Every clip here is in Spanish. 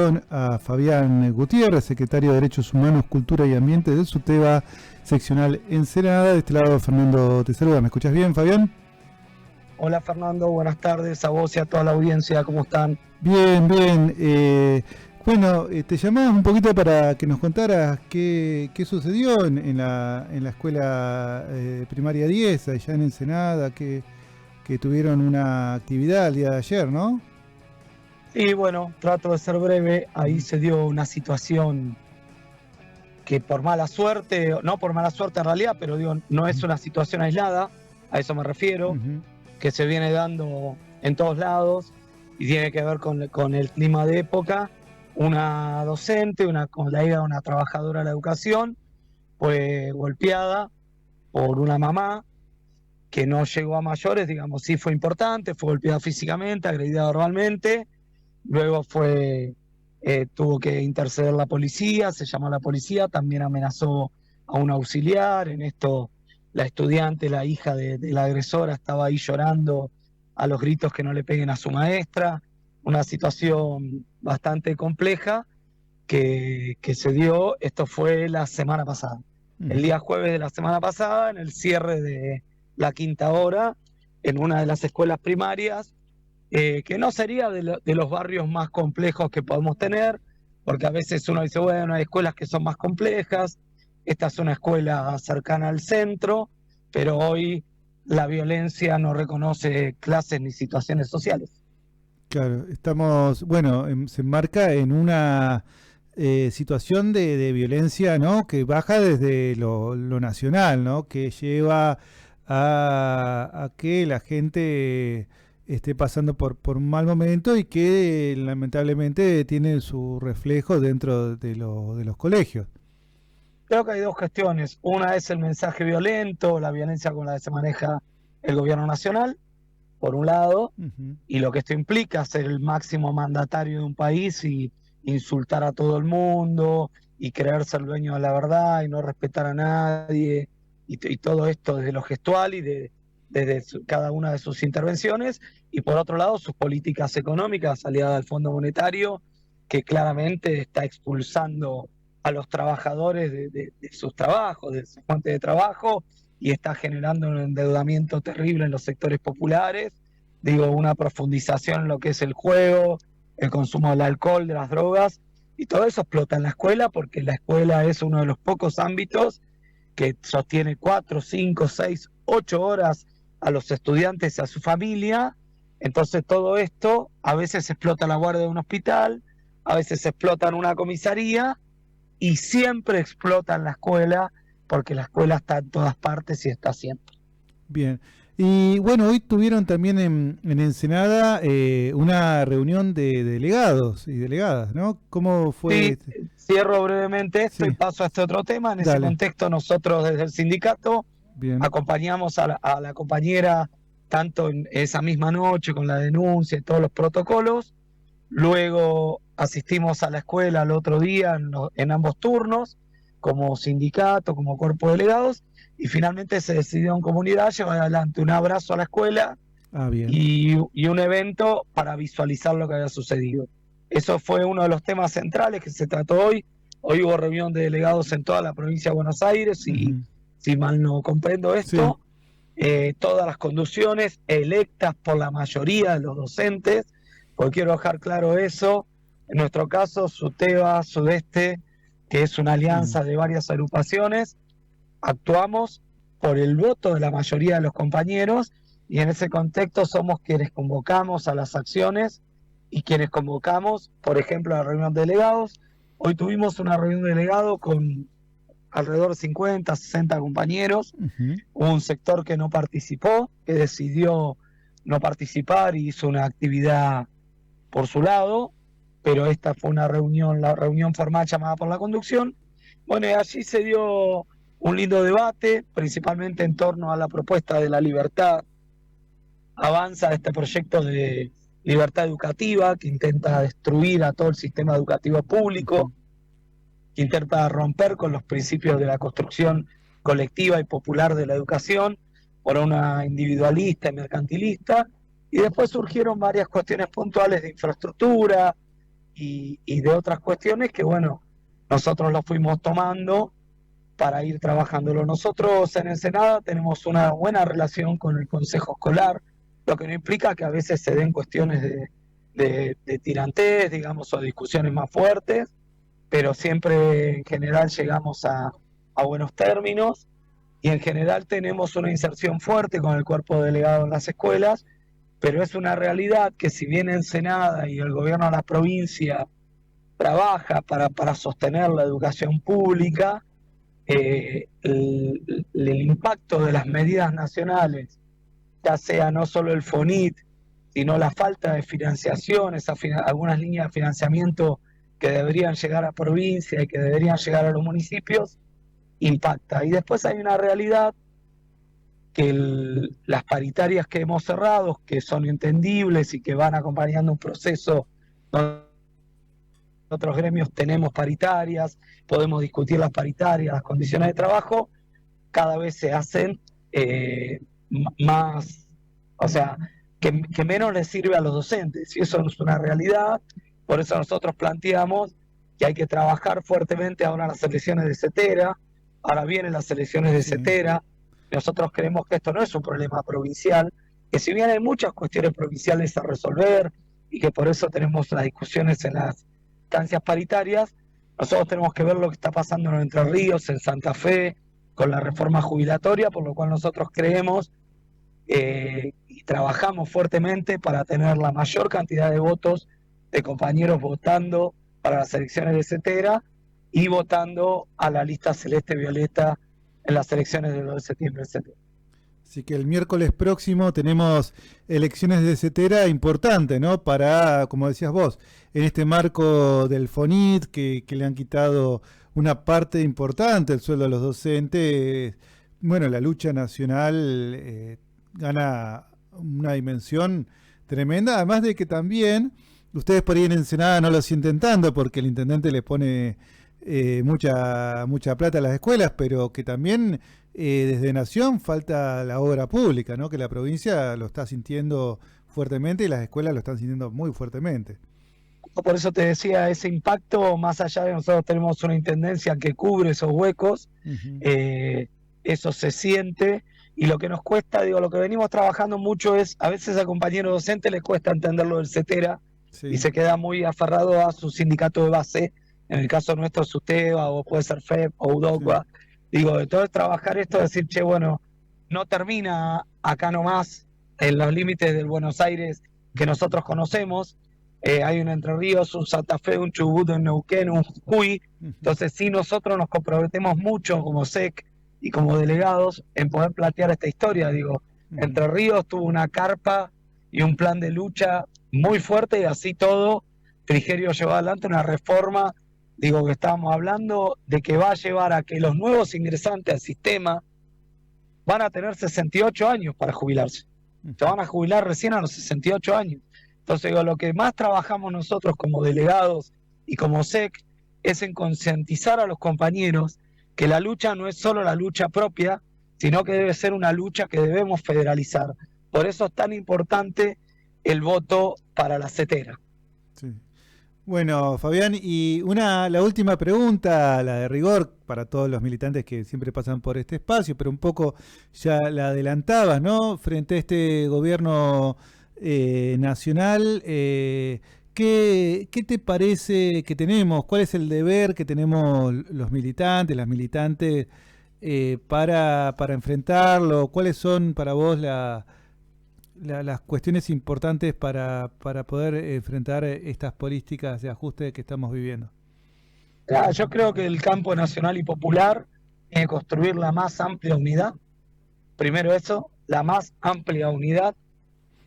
invitación a Fabián Gutiérrez, secretario de Derechos Humanos, Cultura y Ambiente del SUTEBA, seccional Ensenada. De este lado, Fernando te saluda. ¿Me escuchás bien, Fabián? Hola Fernando, buenas tardes a vos y a toda la audiencia, ¿cómo están? Bien, bien. Te llamaba un poquito para que nos contaras qué sucedió en la escuela primaria 10, allá en Ensenada, que tuvieron una actividad el día de ayer, ¿no? Sí, bueno, trato de ser breve. Ahí se dio una situación que por mala suerte, no por mala suerte en realidad, pero digo, no es una situación aislada, a eso me refiero, que se viene dando en todos lados y tiene que ver con el clima de época. Una docente, una colega, una trabajadora de la educación, fue golpeada por una mamá que no llegó a mayores, digamos, sí fue importante, fue golpeada físicamente, agredida verbalmente, luego tuvo que interceder la policía, se llamó a la policía, también amenazó a un auxiliar. En esto la estudiante, la hija de la agresora, estaba ahí llorando a los gritos que no le peguen a su maestra. Una situación bastante compleja que se dio. Esto fue la semana pasada, el día jueves de la semana pasada, en el cierre de la quinta hora, en una de las escuelas primarias, que no sería de los barrios más complejos que podemos tener, porque a veces uno dice, bueno, hay escuelas que son más complejas. Esta es una escuela cercana al centro, pero hoy la violencia no reconoce clases ni situaciones sociales. Claro, se enmarca en una situación de violencia, ¿no? Que baja desde lo nacional, ¿no? Que lleva a que la gente esté pasando por un mal momento y que lamentablemente tiene su reflejo dentro de los colegios. Creo que hay dos cuestiones. Una es el mensaje violento, la violencia con la que se maneja el gobierno nacional, por un lado, y lo que esto implica, ser el máximo mandatario de un país y insultar a todo el mundo y creerse el dueño de la verdad y no respetar a nadie, y todo esto desde lo gestual y desde cada una de sus intervenciones. Y por otro lado, sus políticas económicas aliadas al Fondo Monetario, que claramente está expulsando a los trabajadores de sus trabajos, de su fuente de trabajo, y está generando un endeudamiento terrible en los sectores populares. Digo, una profundización en lo que es el juego, el consumo del alcohol, de las drogas, y todo eso explota en la escuela, porque la escuela es uno de los pocos ámbitos que sostiene 4, 5, 6, 8 horas a los estudiantes y a su familia. Entonces todo esto a veces explota la guardia de un hospital, a veces explota en una comisaría, y siempre explota en la escuela, porque la escuela está en todas partes y está siempre. Bien. Y bueno, hoy tuvieron también en Ensenada una reunión de delegados y delegadas, ¿no? ¿Cómo fue? Sí, cierro brevemente esto y paso a este otro tema. En ese contexto, nosotros desde el sindicato acompañamos a la compañera tanto en esa misma noche con la denuncia y todos los protocolos. Luego asistimos a la escuela al otro día en ambos turnos, como sindicato, como cuerpo de delegados, y finalmente se decidió en comunidad llevar adelante un abrazo a la escuela y un evento para visualizar lo que había sucedido. Eso fue uno de los temas centrales que se trató hoy. Hoy hubo reunión de delegados en toda la provincia de Buenos Aires, y si mal no comprendo esto, todas las conducciones electas por la mayoría de los docentes, porque quiero dejar claro eso. En nuestro caso, SUTEBA, Sudeste, que es una alianza de varias agrupaciones, actuamos por el voto de la mayoría de los compañeros, y en ese contexto somos quienes convocamos a las acciones y quienes convocamos, por ejemplo, a la reunión de delegados. Hoy tuvimos una reunión de delegados con alrededor de 50, 60 compañeros. Un sector que no participó, que decidió no participar y hizo una actividad por su lado, pero esta fue una reunión, la reunión formal llamada por la conducción. Bueno, y allí se dio un lindo debate, principalmente en torno a la propuesta de la libertad avanza, este proyecto de libertad educativa que intenta destruir a todo el sistema educativo público, que intenta romper con los principios de la construcción colectiva y popular de la educación por una individualista y mercantilista. Y después surgieron varias cuestiones puntuales de infraestructura, y de otras cuestiones que, bueno, nosotros lo fuimos tomando para ir trabajándolo. Nosotros en Ensenada tenemos una buena relación con el Consejo Escolar, lo que no implica que a veces se den cuestiones de tirantes, digamos, o discusiones más fuertes, pero siempre en general llegamos a buenos términos y en general tenemos una inserción fuerte con el cuerpo delegado en las escuelas, pero es una realidad que si bien Ensenada y el gobierno de la provincia trabaja para sostener la educación pública, el impacto de las medidas nacionales, ya sea no solo el FONIT, sino la falta de financiación, algunas líneas de financiamiento que deberían llegar a provincia y que deberían llegar a los municipios, impacta. Y después hay una realidad que las paritarias que hemos cerrado, que son entendibles y que van acompañando un proceso donde otros gremios tenemos paritarias, podemos discutir las paritarias, las condiciones de trabajo, cada vez se hacen más, o sea, que menos les sirve a los docentes, y eso es una realidad. Por eso nosotros planteamos que hay que trabajar fuertemente ahora en las elecciones de CETERA, ahora vienen las elecciones de CETERA, nosotros creemos que esto no es un problema provincial, que si bien hay muchas cuestiones provinciales a resolver, y que por eso tenemos las discusiones en las instancias paritarias, nosotros tenemos que ver lo que está pasando en Entre Ríos, en Santa Fe, con la reforma jubilatoria, por lo cual nosotros creemos y trabajamos fuertemente para tener la mayor cantidad de votos de compañeros votando para las elecciones de CETERA y votando a la lista celeste-violeta en las elecciones del 2 de septiembre, etc. Así que el miércoles próximo tenemos elecciones de CETERA importantes, ¿no? Para, como decías vos, en este marco del FONIT, que le han quitado una parte importante del sueldo a los docentes, bueno, la lucha nacional gana una dimensión tremenda, además de que también ustedes por ahí en Ensenada no lo sienten tanto porque el intendente le pone mucha plata a las escuelas, pero que también desde Nación falta la obra pública, ¿no? Que la provincia lo está sintiendo fuertemente y las escuelas lo están sintiendo muy fuertemente. Por eso te decía, ese impacto, más allá de nosotros tenemos una intendencia que cubre esos huecos, eso se siente, y lo que nos cuesta, digo, lo que venimos trabajando mucho es, a veces al compañero docente le cuesta entender lo del CETERA, y se queda muy aferrado a su sindicato de base, en el caso nuestro SUTEBA, o puede ser FEP, o UDOCBA, digo, de todo es trabajar esto, decir, che, bueno, no termina acá nomás, en los límites del Buenos Aires que nosotros conocemos, hay un Entre Ríos, un Santa Fe, un Chubut, un Neuquén, un Jujuy. Entonces sí, nosotros nos comprometemos mucho como SEC y como delegados en poder plantear esta historia. Digo, Entre Ríos tuvo una carpa y un plan de lucha muy fuerte, y así todo, Frigerio llevó adelante una reforma, digo, que estábamos hablando de que va a llevar a que los nuevos ingresantes al sistema van a tener 68 años para jubilarse. Se van a jubilar recién a los 68 años. Entonces, digo, lo que más trabajamos nosotros como delegados y como SEC es en concientizar a los compañeros que la lucha no es solo la lucha propia, sino que debe ser una lucha que debemos federalizar. Por eso es tan importante el voto para la CETERA. Sí. Bueno, Fabián, y la última pregunta, la de rigor, para todos los militantes que siempre pasan por este espacio, pero un poco ya la adelantabas, ¿no? Frente a este gobierno nacional, ¿qué te parece que tenemos? ¿Cuál es el deber que tenemos los militantes, las militantes, para enfrentarlo? ¿Cuáles son para vos las cuestiones importantes para poder enfrentar estas políticas de ajuste que estamos viviendo? Yo creo que el campo nacional y popular tiene que construir la más amplia unidad. Primero eso, la más amplia unidad,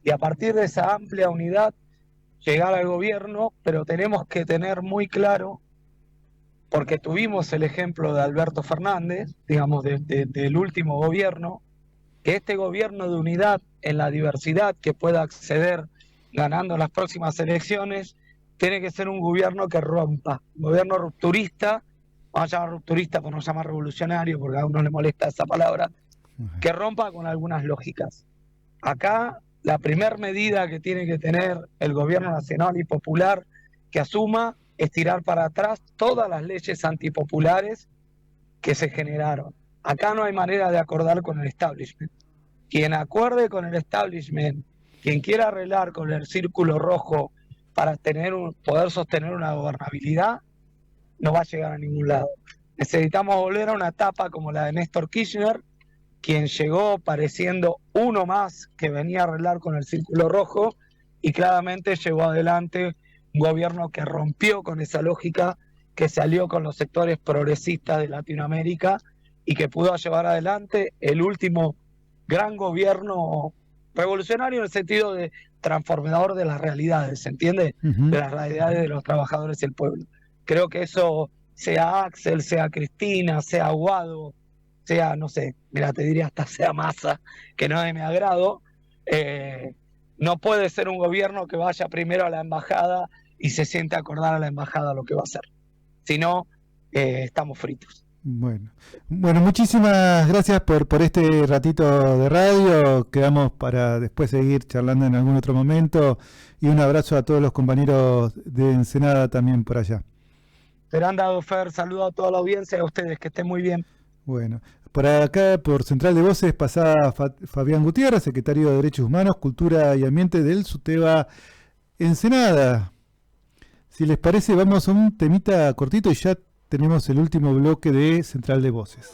y a partir de esa amplia unidad llegar al gobierno, pero tenemos que tener muy claro, porque tuvimos el ejemplo de Alberto Fernández, digamos, del último gobierno, que este gobierno de unidad en la diversidad que pueda acceder ganando las próximas elecciones, tiene que ser un gobierno que rompa, un gobierno rupturista, vamos a llamar rupturista por no llamar revolucionario, porque a uno le molesta esa palabra, que rompa con algunas lógicas. Acá la primera medida que tiene que tener el gobierno nacional y popular, que asuma es tirar para atrás todas las leyes antipopulares que se generaron. Acá no hay manera de acordar con el establishment. Quien acuerde con el establishment, quien quiera arreglar con el círculo rojo para poder sostener una gobernabilidad, no va a llegar a ningún lado. Necesitamos volver a una etapa como la de Néstor Kirchner, quien llegó pareciendo uno más que venía a arreglar con el círculo rojo y claramente llevó adelante un gobierno que rompió con esa lógica, que salió con los sectores progresistas de Latinoamérica y que pudo llevar adelante el último gran gobierno revolucionario en el sentido de transformador de las realidades, ¿se entiende? De las realidades de los trabajadores y el pueblo. Creo que eso, sea Axel, sea Cristina, sea Aguado, sea, no sé, mira, te diría hasta sea Massa, que no es de mi agrado, no puede ser un gobierno que vaya primero a la embajada y se siente a acordar a la embajada lo que va a hacer. Si no, estamos fritos. Bueno, muchísimas gracias por este ratito de radio. Quedamos para después seguir charlando en algún otro momento. Y un abrazo a todos los compañeros de Ensenada también por allá. Serán dado, Fer. Saludo a toda la audiencia y a ustedes. Que estén muy bien. Bueno, por acá, por Central de Voces, pasaba Fabián Gutiérrez, secretario de Derechos Humanos, Cultura y Ambiente del SUTEBA Ensenada. Si les parece, vamos a un temita cortito y ya tenemos el último bloque de Central de Voces.